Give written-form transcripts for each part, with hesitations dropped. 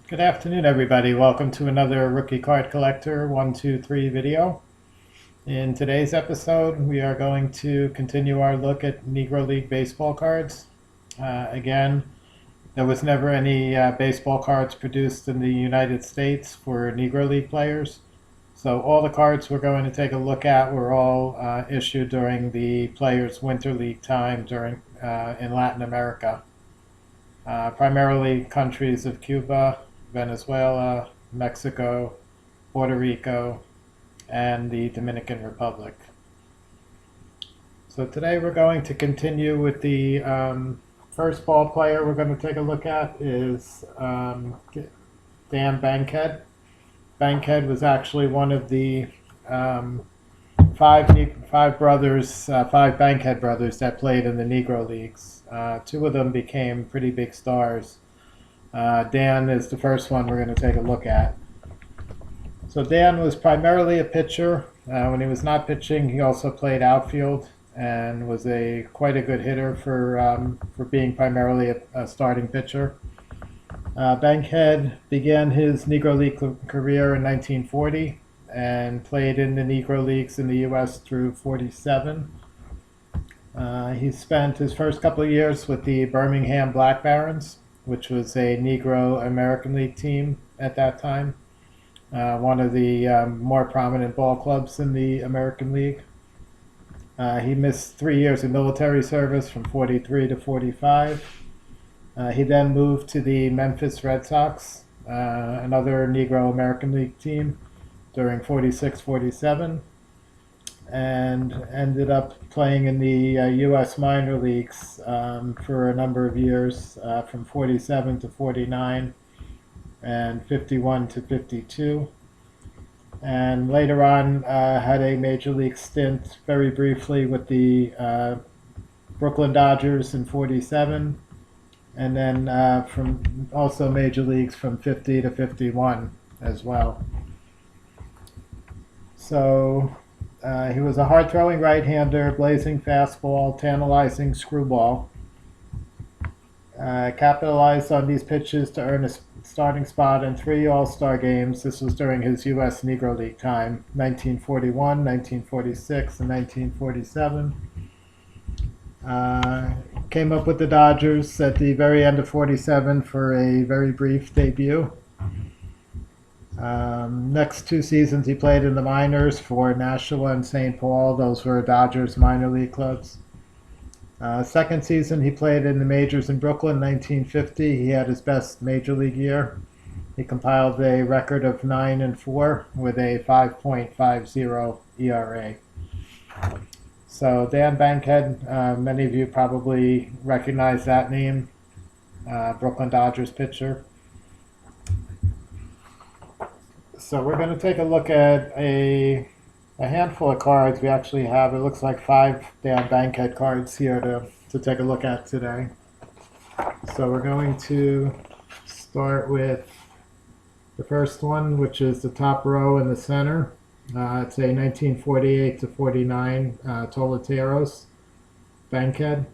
Good afternoon, everybody. Welcome to another Rookie Card Collector 123 video. In today's episode, we are going to continue our look at Negro League baseball cards. Again, there was never any baseball cards produced in the United States for Negro League players. So all the cards we're going to take a look at were all issued during the Players' Winter League time in Latin America. Primarily countries of Cuba, Venezuela, Mexico, Puerto Rico, and the Dominican Republic. So today we're going to continue with the first ball player we're going to take a look at is Dan Bankhead. Bankhead was actually one of the five Bankhead brothers that played in the Negro Leagues. Two of them became pretty big stars. Dan is the first one we're going to take a look at. So Dan was primarily a pitcher. When he was not pitching, he also played outfield and was quite a good hitter for being primarily a starting pitcher. Bankhead began his Negro League career in 1940 and played in the Negro Leagues in the U.S. through 47. He spent his first couple of years with the Birmingham Black Barons, which was a Negro American League team at that time, one of the more prominent ball clubs in the American League. He missed 3 years of military service from 43 to 45. He then moved to the Memphis Red Sox, another Negro American League team, during 46-47, and ended up playing in the U.S. minor leagues for a number of years, from 47 to 49 and 51 to 52. And later on had a major league stint very briefly with the Brooklyn Dodgers in 47, and then from also major leagues from 50 to 51 as well. So he was a hard-throwing right-hander, blazing fastball, tantalizing screwball. Capitalized on these pitches to earn a starting spot in 3 All-Star games. This was during his U.S. Negro League time, 1941, 1946, and 1947. Came up with the Dodgers at the very end of 47 for a very brief debut. Next 2 seasons he played in the minors for Nashua and St. Paul. Those were Dodgers minor league clubs. Second season he played in the majors in Brooklyn, 1950. He had his best major league year. He compiled a record of 9-4 with a 5.50 ERA. So Dan Bankhead, many of you probably recognize that name, Brooklyn Dodgers pitcher. So we're going to take a look at a handful of cards. We actually have, it looks like 5 Dan Bankhead cards here to take a look at today. So we're going to start with the first one, which is the top row in the center. It's a 1948 to 49 Toleteros Bankhead.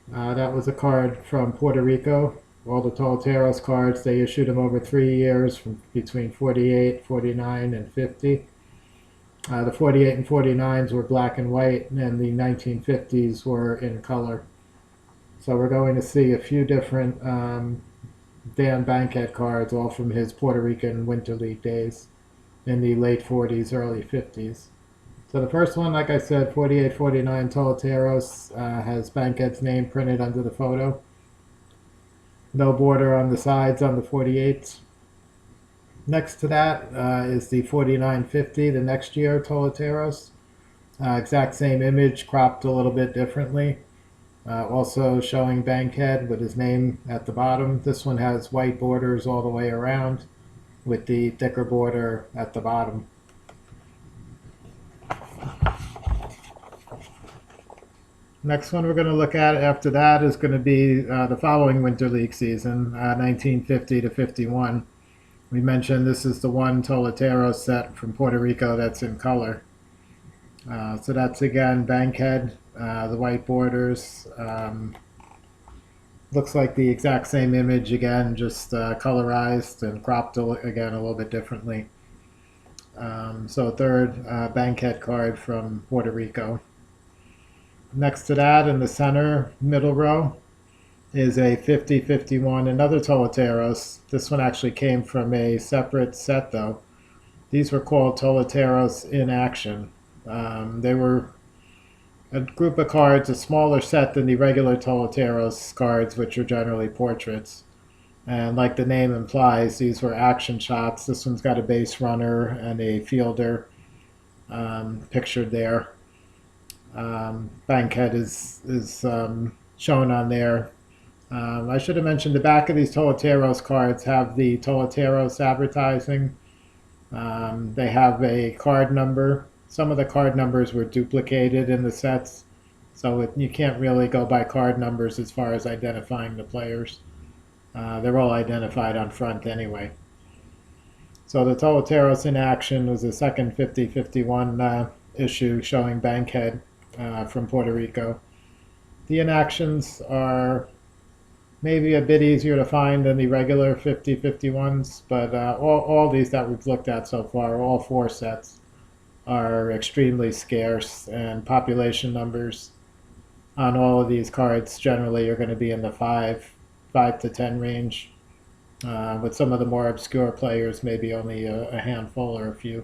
That was a card from Puerto Rico. All the Toleteros cards, they issued them over 3 years from between 48, 49, and 50. The 48 and 49s were black and white, and the 1950s were in color. So we're going to see a few different Dan Bankhead cards, all from his Puerto Rican Winter League days in the late 40s, early 50s. So the first one, like I said, 48-49 Toleteros, has Bankhead's name printed under the photo. No border on the sides on the 48s. Next to that is the 49-50, the next year Toleteros. Exact same image, cropped a little bit differently. Also showing Bankhead with his name at the bottom. This one has white borders all the way around with the thicker border at the bottom. Next one we're going to look at after that is going to be the following Winter League season, 1950 to 51. We mentioned this is the one Toletero set from Puerto Rico that's in color. So that's again Bankhead, the white borders, looks like the exact same image again, just colorized and cropped again a little bit differently. So third bankhead card from Puerto Rico. Next to that, in the center middle row, is a 50-51, another Toleteros. This one actually came from a separate set, though. These were called Toleteros in Action. They were a group of cards, a smaller set than the regular Toleteros cards, which are generally portraits. And like the name implies, these were action shots. This one's got a base runner and a fielder pictured there. Bankhead is shown on there. I should have mentioned the back of these Toleteros cards have the Toleteros advertising. They have a card number. Some of the card numbers were duplicated in the sets, so you can't really go by card numbers as far as identifying the players. They're all identified on front anyway. So the Toleteros in Action was the second 50-51 issue showing Bankhead from Puerto Rico. The inactions are maybe a bit easier to find than the regular 50-51s, but all these that we've looked at so far, all four sets, are extremely scarce, and population numbers on all of these cards generally are going to be in the 5 to 10 range. With some of the more obscure players, maybe only a handful or a few.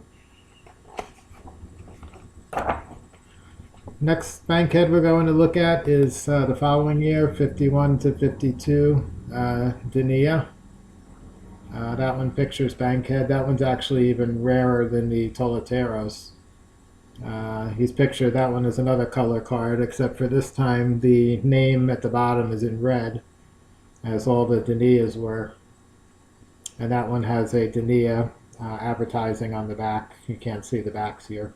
Next bankhead we're going to look at is the following year, 51-52, Denia. That one pictures Bankhead. That one's actually even rarer than the Toleteros. He's pictured, that one is another color card, except for this time the name at the bottom is in red, as all the Denias were. And that one has a Denia advertising on the back. You can't see the backs here.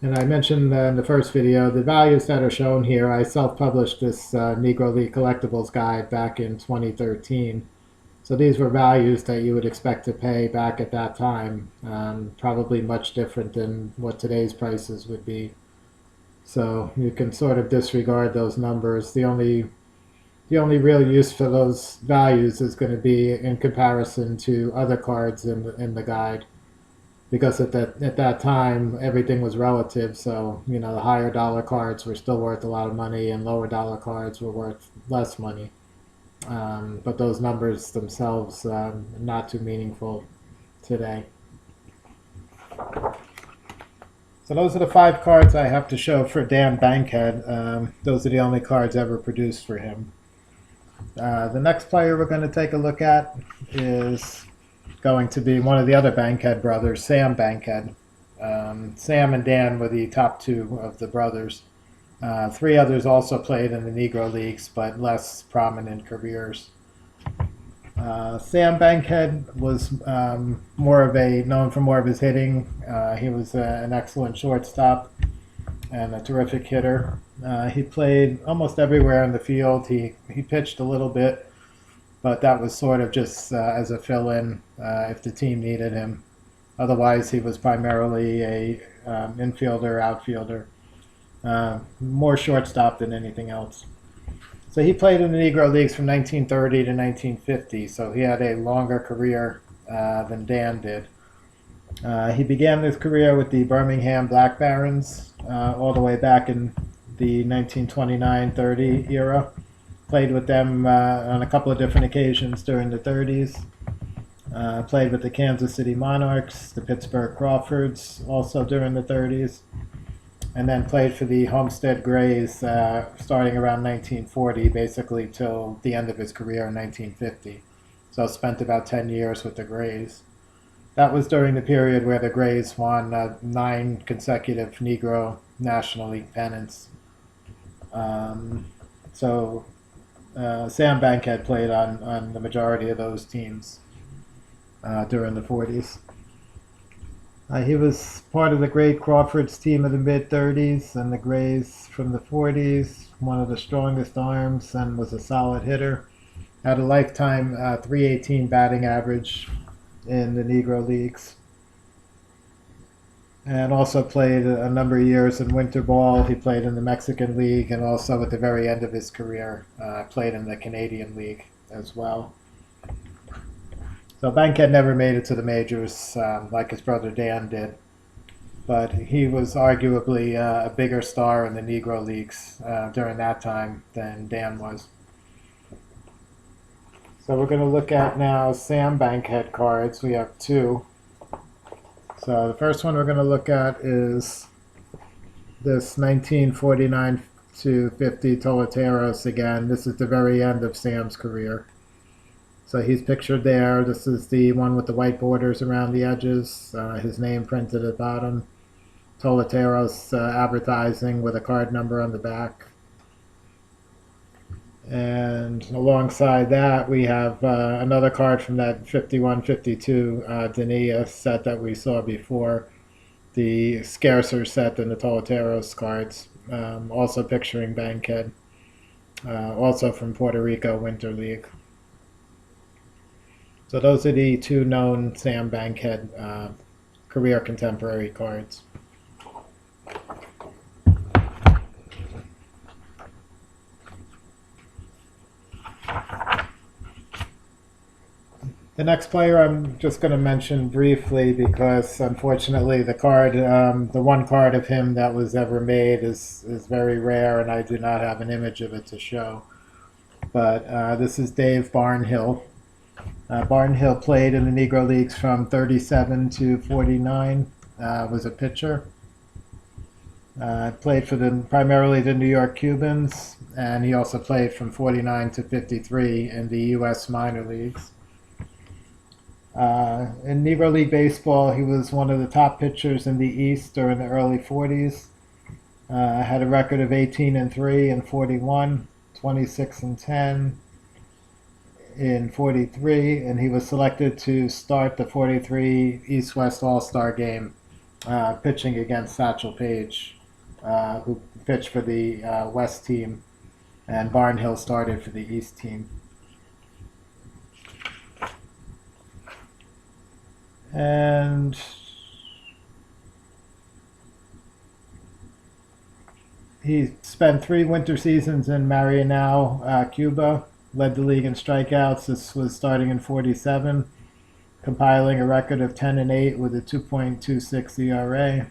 And I mentioned in the first video, the values that are shown here, I self-published this Negro League Collectibles Guide back in 2013. So these were values that you would expect to pay back at that time, probably much different than what today's prices would be. So you can sort of disregard those numbers. The only real use for those values is going to be in comparison to other cards in the guide. Because at that time, everything was relative, so the higher dollar cards were still worth a lot of money, and lower dollar cards were worth less money. But those numbers themselves not too meaningful today. So those are the 5 cards I have to show for Dan Bankhead. Those are the only cards ever produced for him. The next player we're going to take a look at is going to be one of the other Bankhead brothers, Sam Bankhead. Sam and Dan were the top 2 of the brothers. 3 others also played in the Negro Leagues, but less prominent careers. Sam Bankhead was known for more of his hitting. He was an excellent shortstop and a terrific hitter. He played almost everywhere in the field. He pitched a little bit, but that was sort of just as a fill-in if the team needed him. Otherwise, he was primarily a infielder, outfielder, more shortstop than anything else. So he played in the Negro Leagues from 1930 to 1950, so he had a longer career than Dan did. He began his career with the Birmingham Black Barons all the way back in the 1929-30 era. Played with them on a couple of different occasions during the 30s. Played with the Kansas City Monarchs, the Pittsburgh Crawfords, also during the 30s. And then played for the Homestead Grays starting around 1940, basically till the end of his career in 1950. So spent about 10 years with the Grays. That was during the period where the Grays won 9 consecutive Negro National League pennants. Sam Bankhead played on the majority of those teams during the 40s. He was part of the great Crawfords team of the mid-30s and the Grays from the 40s, one of the strongest arms, and was a solid hitter. Had a lifetime .318 batting average in the Negro Leagues. and also played a number of years in winter ball. He played in the Mexican League, and also at the very end of his career, played in the Canadian League as well. So Bankhead never made it to the majors like his brother Dan did, but he was arguably a bigger star in the Negro Leagues during that time than Dan was. So we're going to look at now Sam Bankhead cards. We have two. So the first one we're going to look at is this 1949 to 50 Toleteros again. This is the very end of Sam's career. So he's pictured there. This is the one with the white borders around the edges. His name printed at the bottom. Toleteros advertising with a card number on the back. And alongside that, we have another card from that 51-52 Dania set that we saw before, the scarcer set than the Toleteros cards, also picturing Bankhead, also from Puerto Rico Winter League. So those are the two known Sam Bankhead career contemporary cards. The next player I'm just going to mention briefly because unfortunately the card, the one card of him that was ever made is very rare, and I do not have an image of it to show. But this is Dave Barnhill. Barnhill played in the Negro Leagues from 37 to 49, was a pitcher. Played for primarily the New York Cubans, and he also played from 49 to 53 in the U.S. minor leagues. In Negro League baseball, he was one of the top pitchers in the East during the early 40s. Had a record of 18-3 in 41, 26-10 in 43, and he was selected to start the 43 East-West All-Star game, pitching against Satchel Paige, who pitched for the West team, and Barnhill started for the East team. And he spent 3 winter seasons in Marianao, Cuba, led the league in strikeouts. This was starting in 47, compiling a record of 10-8 with a 2.26 ERA.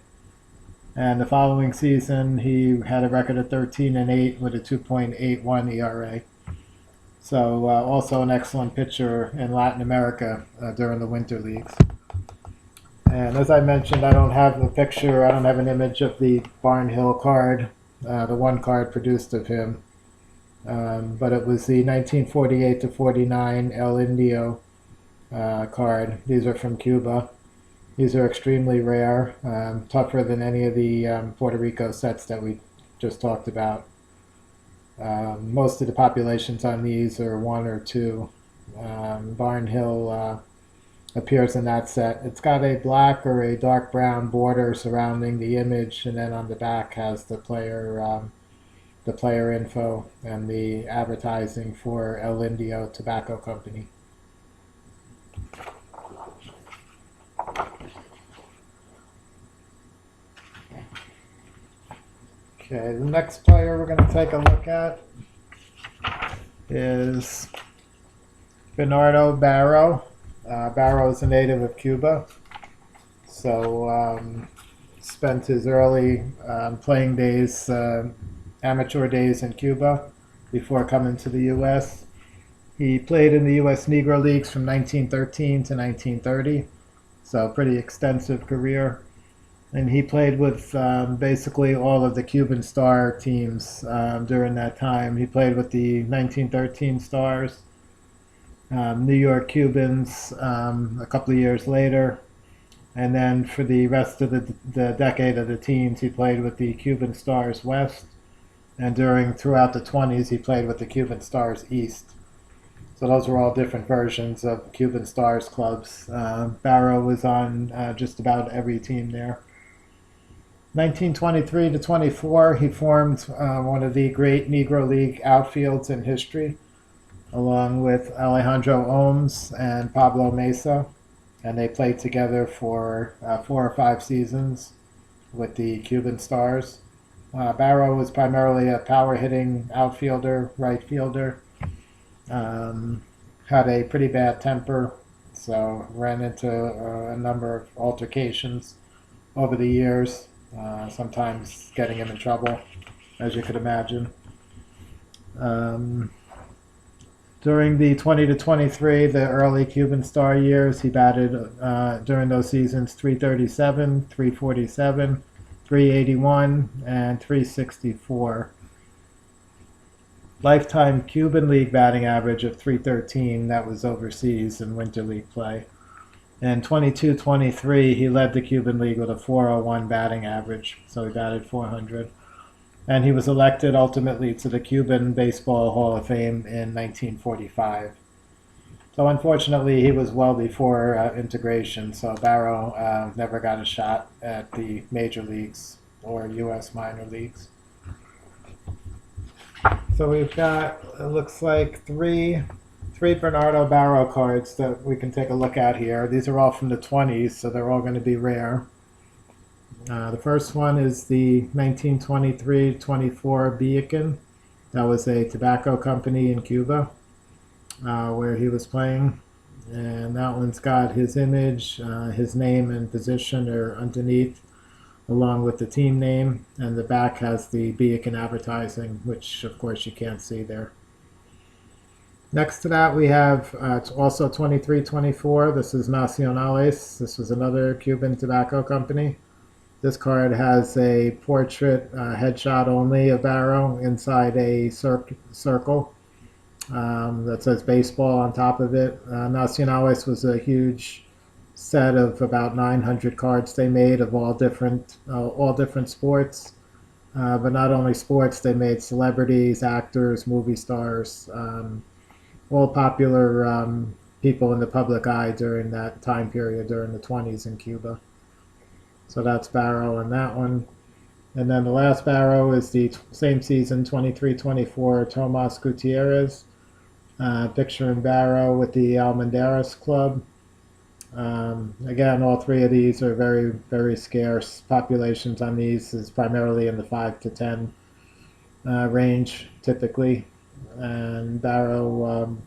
And the following season, he had a record of 13-8 with a 2.81 ERA. So also an excellent pitcher in Latin America during the winter leagues. And as I mentioned, I don't have a picture, I don't have an image of the Barnhill card, the one card produced of him. But it was the 1948 to 49 El Indio card. These are from Cuba. These are extremely rare, tougher than any of the Puerto Rico sets that we just talked about. Most of the populations on these are 1 or 2. Barnhill appears in that set. It's got a black or a dark brown border surrounding the image, and then on the back has the player info and the advertising for El Indio Tobacco Company. Okay, the next player we're going to take a look at is Bernardo Barro. Barro is a native of Cuba, so spent his early playing days, amateur days in Cuba before coming to the U.S. He played in the U.S. Negro Leagues from 1913 to 1930, so pretty extensive career. And he played with basically all of the Cuban Star teams during that time. He played with the 1913 Stars, New York Cubans a couple of years later. And then for the rest of the decade of the teens, he played with the Cuban Stars West. And throughout the 20s, he played with the Cuban Stars East. So those were all different versions of Cuban Stars clubs. Barro was on just about every team there. 1923 to 24, he formed one of the great Negro League outfields in history, along with Alejandro Ohms and Pablo Mesa, and they played together for 4 or 5 seasons. with the Cuban Stars. Barrow was primarily a power hitting outfielder, right fielder. Um, Had a pretty bad temper, so ran into a number of altercations over the years, sometimes getting him in trouble, as you could imagine. Um, During the 20 to 23, the early Cuban Star years, he batted during those seasons 337, 347, 381, and 364. Lifetime Cuban League batting average of 313, that was overseas in Winter League play. In 22-23, he led the Cuban League with a 401 batting average, so he batted 400. And he was elected ultimately to the Cuban Baseball Hall of Fame in 1945. So unfortunately, he was well before integration, so Barrow never got a shot at the major leagues or U.S. minor leagues. So we've got, it looks like three Bernardo Barrow cards that we can take a look at here. These are all from the 20s, so they're all going to be rare. The first one is the 1923-24 Beacon. That was a tobacco company in Cuba where he was playing. And that one's got his image, his name and position are underneath, along with the team name. And the back has the Beacon advertising, which of course you can't see there. Next to that, we have also 23-24. This is Nacionales. This was another Cuban tobacco company. This card has a portrait headshot only of Barrow inside a circle that says baseball on top of it. Nacionales was a huge set of about 900 cards they made of all different sports. But not only sports, they made celebrities, actors, movie stars, all popular people in the public eye during that time period, during the 20s in Cuba. So that's Barrow on that one. And then the last Barrow is the same season, 23-24, Tomas Gutierrez. Picturing Barrow with the Almendares Club. Again, all three of these are very, very scarce. Populations on these is primarily in the 5 to 10 range, typically. And Barrow,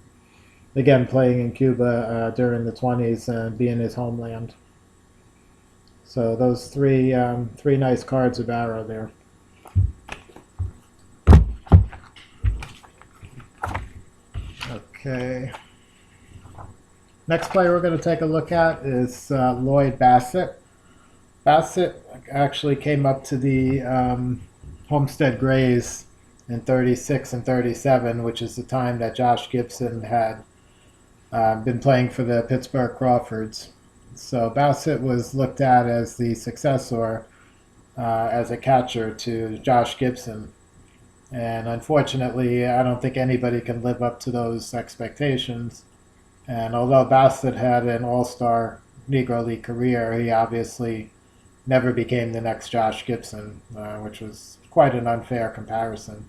again, playing in Cuba during the 20s and being his homeland. So those three nice cards of Barrow there. Okay. Next player we're going to take a look at is Lloyd Bassett. Bassett actually came up to the Homestead Grays in 36 and 37, which is the time that Josh Gibson had been playing for the Pittsburgh Crawfords. So Bassett was looked at as the successor as a catcher to Josh Gibson. And unfortunately, I don't think anybody can live up to those expectations. And although Bassett had an all-star Negro League career, he obviously never became the next Josh Gibson, which was quite an unfair comparison.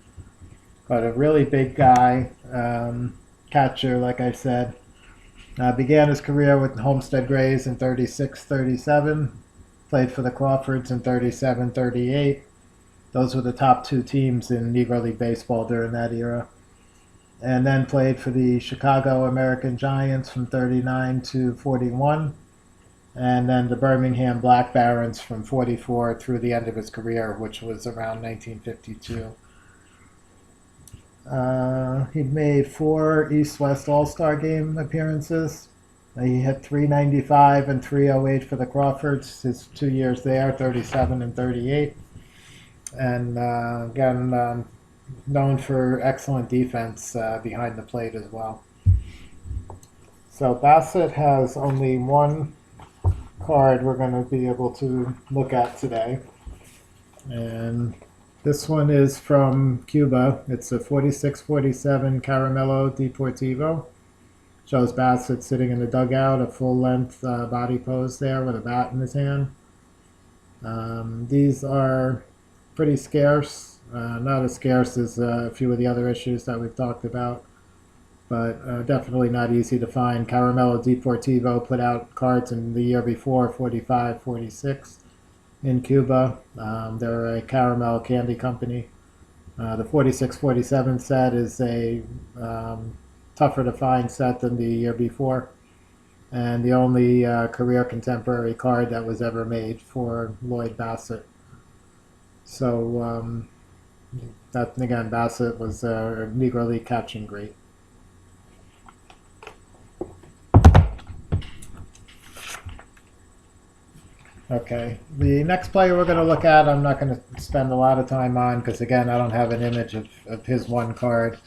But a really big guy, catcher, like I said. Began his career with Homestead Grays in 36-37, played for the Crawfords in 37-38. Those were the top two teams in Negro League Baseball during that era. And then played for the Chicago American Giants from 39 to 41. And then the Birmingham Black Barons from 44 through the end of his career, which was around 1952. He made 4 East-West All-Star Game appearances. He had 395 and 308 for the Crawfords his 2 years there, 37 and 38. And again, known for excellent defense behind the plate as well. So Bassett has only one card we're going to be able to look at today. And this one is from Cuba. It's a 46-47 Caramelo Deportivo. Shows Bassett sitting in the dugout, a full-length body pose there with a bat in his hand. These are pretty scarce. Not as scarce as a few of the other issues that we've talked about, but definitely not easy to find. Caramelo Deportivo put out cards in the year before, 45, 46, in Cuba. They're a caramel candy company. The 46-47 set is a tougher to find set than the year before, and the only career contemporary card that was ever made for Lloyd Bassett. So that again, Bassett was a Negro League catching great. Okay, the next player we're going to look at, I'm not going to spend a lot of time on because again, I don't have an image of his one card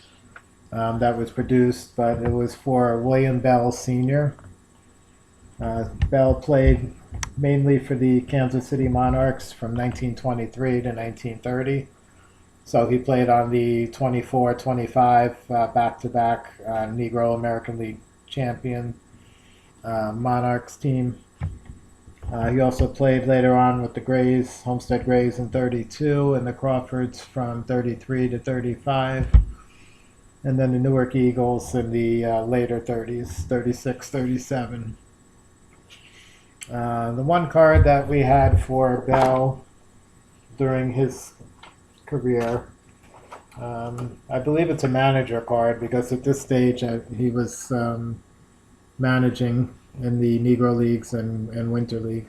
that was produced, but it was for William Bell Sr. Bell played mainly for the Kansas City Monarchs from 1923 to 1930. So he played on the 24-25 back-to-back Negro American League champion Monarchs team. He also played later on with the Grays, Homestead Grays in 32, and the Crawfords from 33 to 35, and then the Newark Eagles in the later 30s, 36, 37. The one card that we had for Bell during his career, I believe it's a manager card because at this stage he was managing in the Negro Leagues and Winter League.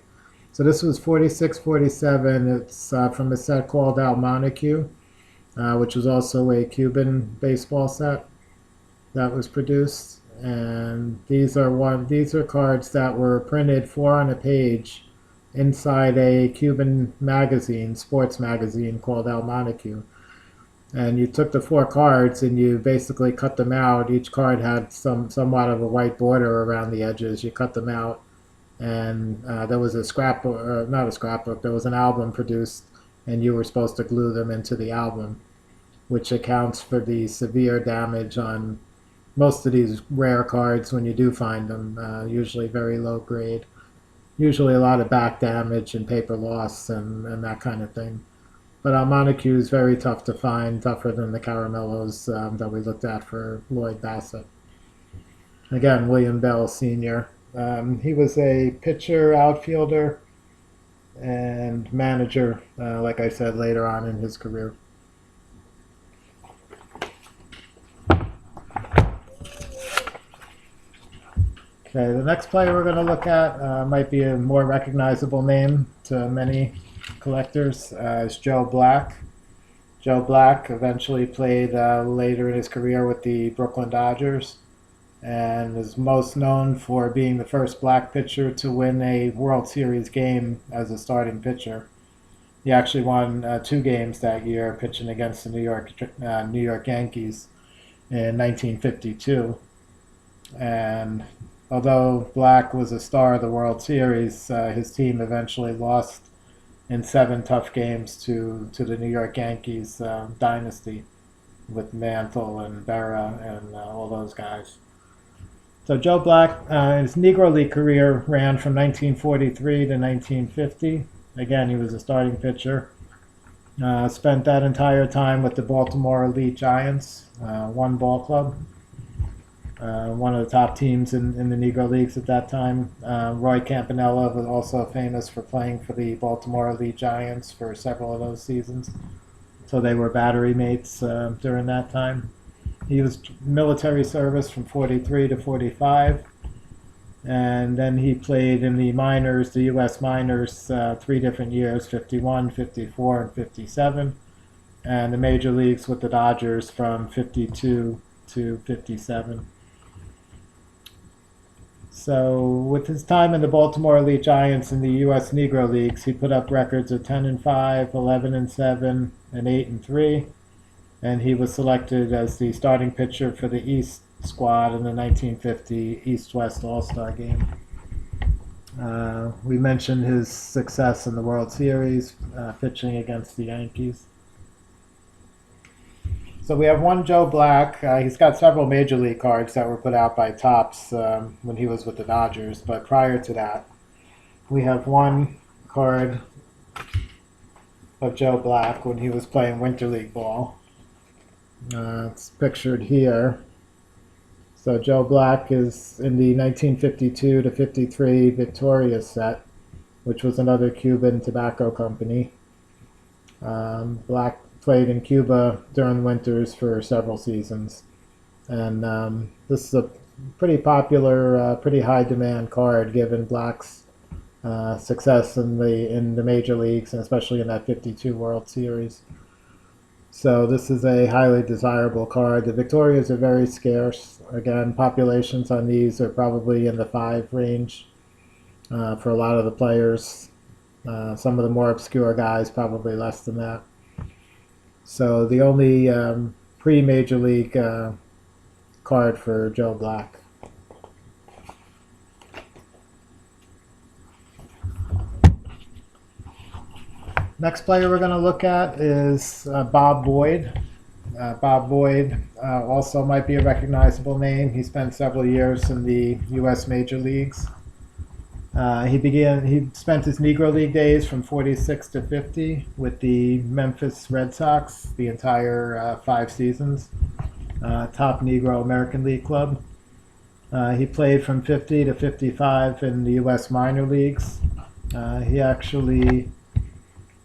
So this was 46-47. It's from a set called Al Montague, which was also a Cuban baseball set that was produced. And these are cards that were printed 4 on a page inside a Cuban magazine, sports magazine called Al Montague. And you took the 4 cards and you basically cut them out. Each card had somewhat of a white border around the edges. You cut them out, and there was a scrapbook, not a scrapbook, there was an album produced, and you were supposed to glue them into the album, which accounts for the severe damage on most of these rare cards when you do find them, usually very low grade. Usually a lot of back damage and paper loss and that kind of thing. But Al Montague is very tough to find, tougher than the Caramellos that we looked at for Lloyd Bassett. Again, William Bell Sr. He was a pitcher, outfielder, and manager, like I said, later on in his career. Okay, the next player we're going to look at might be a more recognizable name to many collectors, is Joe Black. Joe Black eventually played later in his career with the Brooklyn Dodgers and is most known for being the first black pitcher to win a World Series game as a starting pitcher. He actually won 2 games that year pitching against the New York Yankees in 1952. And although Black was a star of the World Series, his team eventually lost in 7 tough games to the New York Yankees dynasty with Mantle and Berra and all those guys. So Joe Black, his Negro League career ran from 1943 to 1950. Again, he was a starting pitcher. Spent that entire time with the Baltimore Elite Giants, one ball club. One of the top teams in the Negro Leagues at that time. Roy Campanella was also famous for playing for the Baltimore Elite Giants for several of those seasons. So they were battery mates during that time. He was military service from 43 to 45. And then he played in the minors, the U.S. minors, 3 different years, 51, 54, and 57. And the major leagues with the Dodgers from 52 to 57. So with his time in the Baltimore Elite Giants in the U.S. Negro Leagues, he put up records of 10-5, 11-7, and 8-3. And he was selected as the starting pitcher for the East squad in the 1950 East-West All-Star Game. We mentioned his success in the World Series, pitching against the Yankees. So we have one Joe Black. He's got several Major League cards that were put out by Topps when he was with the Dodgers. But prior to that, we have one card of Joe Black when he was playing Winter League ball. It's pictured here. So Joe Black is in the 1952 to 53 Victoria set. which was another Cuban tobacco company. Black played in Cuba during winters for several seasons. And this is a pretty popular, pretty high demand card given Black's success in the major leagues, and especially in that 52 World Series. So this is a highly desirable card. The Victorias are very scarce. Again, populations on these are probably in the 5 range for a lot of the players. Some of the more obscure guys probably less than that. So the only pre-major league card for Joe Black. Next player we're going to look at is Bob Boyd. Bob Boyd also might be a recognizable name. He spent several years in the U.S. major leagues. He spent his Negro League days from 46 to 50 with the Memphis Red Sox, the entire 5 seasons. Top Negro American League club. He played from 50 to 55 in the U.S. minor leagues. He actually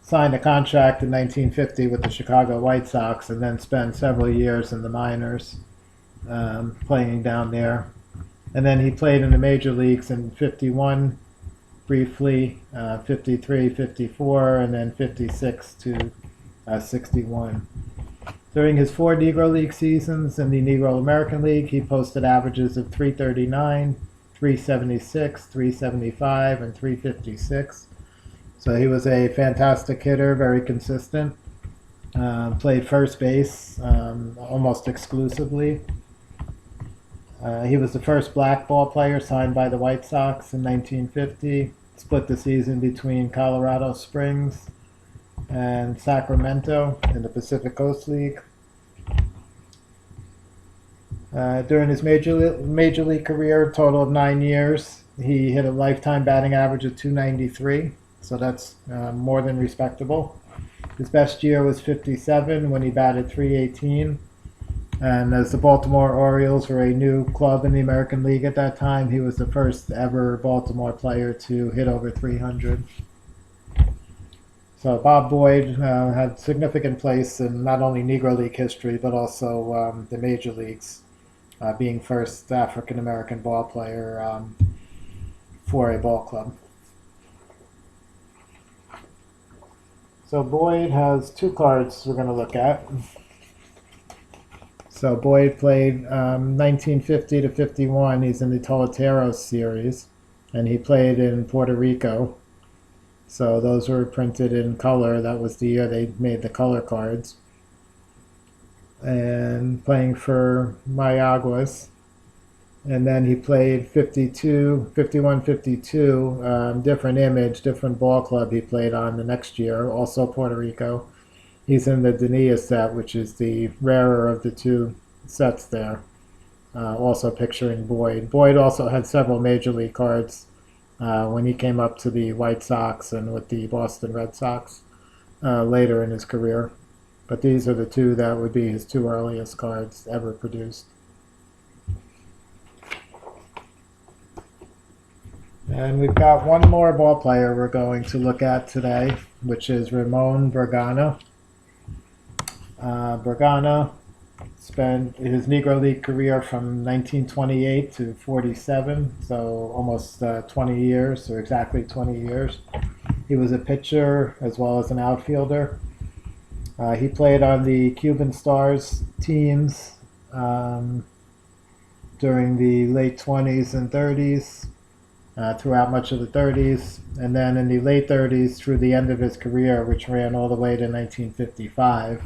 signed a contract in 1950 with the Chicago White Sox and then spent several years in the minors playing down there. And then he played in the major leagues in 51 briefly, 53, 54, and then 56 to 61. During his 4 Negro League seasons in the Negro American League, he posted averages of 339, 376, 375, and 356. So he was a fantastic hitter, very consistent. Played first base almost exclusively. He was the first black ball player signed by the White Sox in 1950. Split the season between Colorado Springs and Sacramento in the Pacific Coast League. During his major league career, total of 9 years, he hit a lifetime batting average of 293. So that's more than respectable. His best year was 57 when he batted 318. And as the Baltimore Orioles were a new club in the American League at that time, he was the first ever Baltimore player to hit over 300. So Bob Boyd had significant place in not only Negro League history, but also the major leagues, being first African American ball player for a ball club. So Boyd has 2 cards we're going to look at. So Boyd played 1950 to 51. He's in the Toleteros series, and he played in Puerto Rico. So those were printed in color. That was the year they made the color cards. And playing for Mayaguez. And then he played 51, 52, different image, different ball club he played on the next year, also Puerto Rico. He's in the Dania set, which is the rarer of the 2 sets there, also picturing Boyd. Boyd also had several major league cards when he came up to the White Sox and with the Boston Red Sox later in his career. But these are the 2 that would be his 2 earliest cards ever produced. And we've got one more ball player we're going to look at today, which is Ramon Bergana. Bergana spent his Negro League career from 1928 to 47, so almost 20 years, or exactly 20 years. He was a pitcher as well as an outfielder. He played on the Cuban Stars teams during the late 20s and 30s. Throughout much of the 30s, and then in the late 30s through the end of his career, which ran all the way to 1955,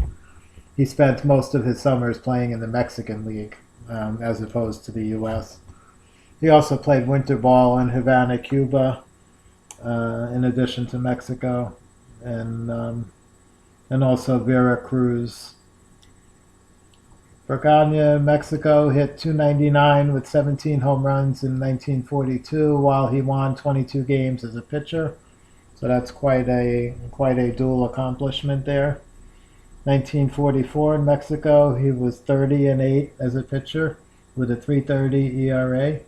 he spent most of his summers playing in the Mexican League as opposed to the U.S. He also played winter ball in Havana, Cuba, in addition to Mexico, and also Veracruz. Bergana, Mexico, hit .299 with 17 home runs in 1942, while he won 22 games as a pitcher. So that's quite a dual accomplishment there. 1944 in Mexico, he was 30-8 as a pitcher with a 3.30 ERA.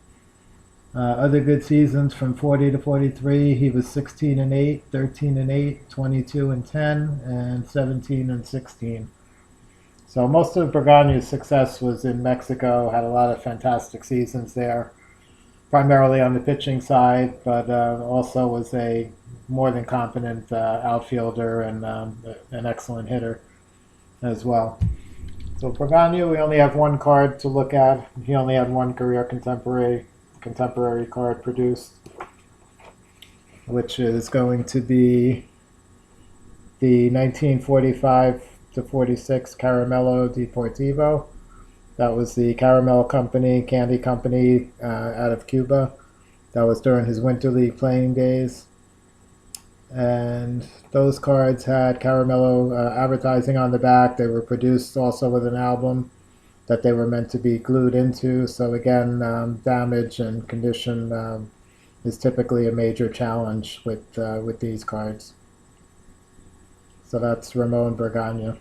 Other good seasons from 40 to 43, he was 16 and 8, 13 and 8, 22 and 10, and 17 and 16. So most of Bergagne's success was in Mexico. Had a lot of fantastic seasons there, primarily on the pitching side, but also was a more than competent outfielder and an excellent hitter as well. So Bergagne, we only have one card to look at. He only had one career contemporary card produced, which is going to be the 1945 to 46 Caramello Deportivo. That was the Caramel Company, candy company out of Cuba. That was during his Winter League playing days. And those cards had Caramello advertising on the back. They were produced also with an album that they were meant to be glued into. So again, damage and condition is typically a major challenge with these cards. So that's Ramon Bergagne.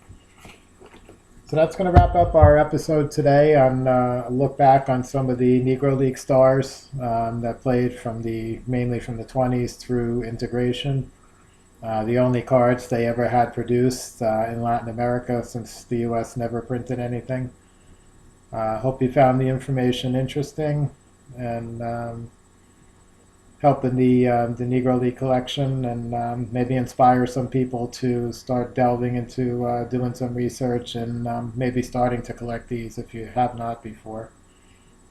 So that's going to wrap up our episode today on a look back on some of the Negro League stars that played mainly from the 20s through integration. The only cards they ever had produced in Latin America, since the U.S. never printed anything. Hope you found the information interesting and help in the Negro League collection, and maybe inspire some people to start delving into doing some research and maybe starting to collect these if you have not before.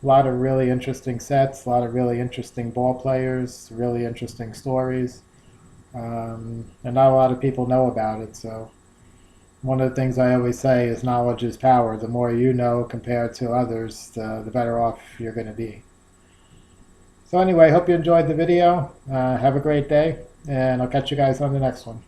A lot of really interesting sets, a lot of really interesting ball players, really interesting stories, and not a lot of people know about it. So one of the things I always say is knowledge is power. The more you know compared to others, the better off you're going to be. So anyway, hope you enjoyed the video. Have a great day, and I'll catch you guys on the next one.